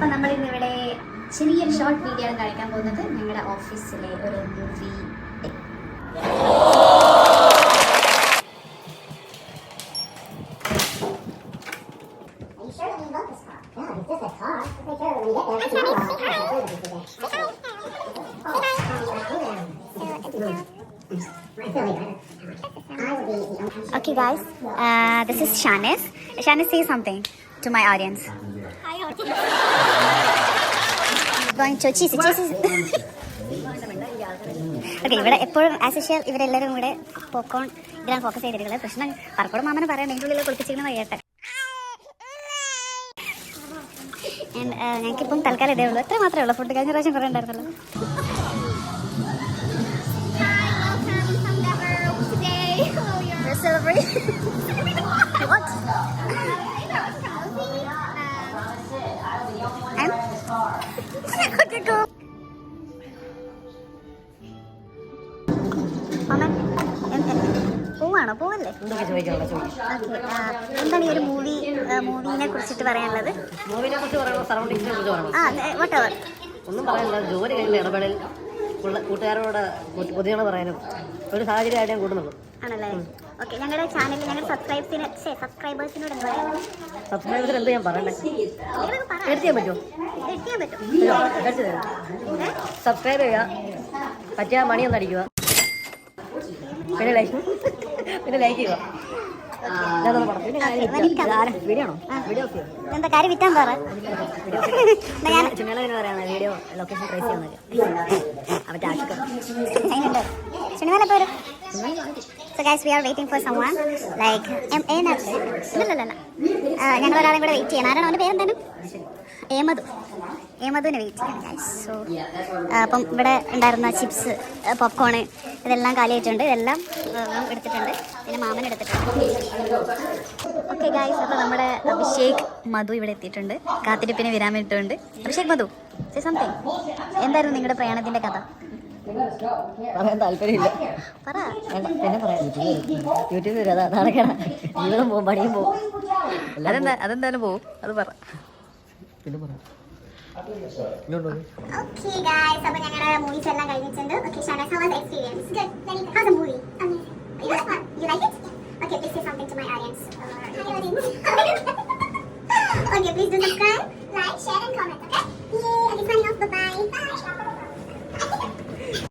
അപ്പം നമ്മളിന്നിവിടെ ചെറിയൊരു short video ആണ് കാണിക്കാൻ പോകുന്നത്. ഞങ്ങളുടെ ഓഫീസിലെ ഒരു movie. Okay guys, this is Shanis. Shanis, say something to my audience. Hi audience. Going to cheese. Okay, ഇവിടെ എപ്പോഴും ആസ് യൂഷ്വൽ ഇവരെല്ലാവരും കൂടെ പോപ്കോൺ ഇതിലാണ് ഫോക്കസ് ചെയ്തിട്ടുള്ളത്. പ്രശ്നം പറക്കോട് മാമനെ പറയാൻ എൻ്റെ ഉള്ളിൽ കുളിപ്പിച്ചിരിക്കുന്ന കേട്ടെ. ഞങ്ങൾക്കിപ്പം തൽക്കാലം ഇതേ ഉള്ളൂ. എത്ര മാത്രമേ ഉള്ളൂ. ഫുഡ് കഴിഞ്ഞ പ്രാവശ്യം കുറേ ഉണ്ടായിരുന്നല്ലോ. പോവാണോ? പോവല്ലേ? എന്താണ് ഈ ഒരു മൂവിനെ കുറിച്ചിട്ട് പറയാനുള്ളത്? മൂവിനെ കുറിച്ച് പറയണോ, സറൗണ്ടിങ്സിനെ കുറിച്ച് പറയണോ? What ever. ഒന്നും പറയാനില്ല. ജോലി കഴിഞ്ഞ ഇടപെടൽ കൂട്ടുകാരോട് പൊതുജനങ്ങൾ പറയാനും ഒരു സാഹചര്യമായിട്ട് ഞാൻ കൂടുന്നുള്ളൂ. ആണല്ലേ? ഓക്കെ. ഞങ്ങളുടെ ചാനലിൽ ഞങ്ങളുടെ സബ്സ്ക്രൈബേഴ്സിനോട് എന്താ പറയുക? സബ്സ്ക്രൈബേഴ്സിന് എന്ത് ഞാൻ പറയണ്ടേ? എഡിറ്റ് ചെയ്യാൻ പറ്റുമോ? സബ്സ്ക്രൈബ് ചെയ്യുക, പറ്റിയ മണിയൊന്നും അടിക്കുക, പിന്നെ ലൈക്ക് ചെയ്യുക. എന്താ കാര്യം വിറ്റാൻ പറ. ചുമേള പറയാനാണ് വീഡിയോ ലൊക്കേഷൻ ട്രേസ് ചെയ്യുന്നത്. സിനിമയിലെപ്പോ So guys, we are waiting for someone like ഞങ്ങൾ ഒരാളെ കൂടെ വെയിറ്റ് ചെയ്യണം. ആരാണ്? അവൻ്റെ പേരെന്തായാലും ഏമധുവിനെ വെയിറ്റ് ചെയ്യണം ഗൈസ്. സോ അപ്പം ഇവിടെ ഉണ്ടായിരുന്ന ചിപ്സ്, പോപ്കോണ് ഇതെല്ലാം കാലിയായിട്ടുണ്ട്. ഇതെല്ലാം എടുത്തിട്ടുണ്ട്. പിന്നെ മാമൻ എടുത്തിട്ടുണ്ട്. ഓക്കെ ഗൈസ്, അപ്പോൾ നമ്മുടെ അഭിഷേക് മധു ഇവിടെ എത്തിയിട്ടുണ്ട്. കാത്തിരിപ്പിന് വിരാമിട്ടുണ്ട്. അഭിഷേക് മധു, സേ സംതിങ്. എന്തായിരുന്നു നിങ്ങളുടെ പ്രയാണത്തിൻ്റെ കഥ? പറയാൻ താല്പര്യമില്ല. പറ. പിന്നെ പറയാം. യൂട്യൂബ് വരും. നടക്കണം. ജീവിതം പോകും, പണിയും പോകും. അതെന്തായാലും പോവും. അത് പറ. പിന്നെ പറയാം. Okay guys, അപ്പോൾ ഞങ്ങളുടെ മൂവീസ് എല്ലാം കഴിഞ്ഞിട്ടുണ്ട്. Okay, Shanas, how was the experience? Good. How's the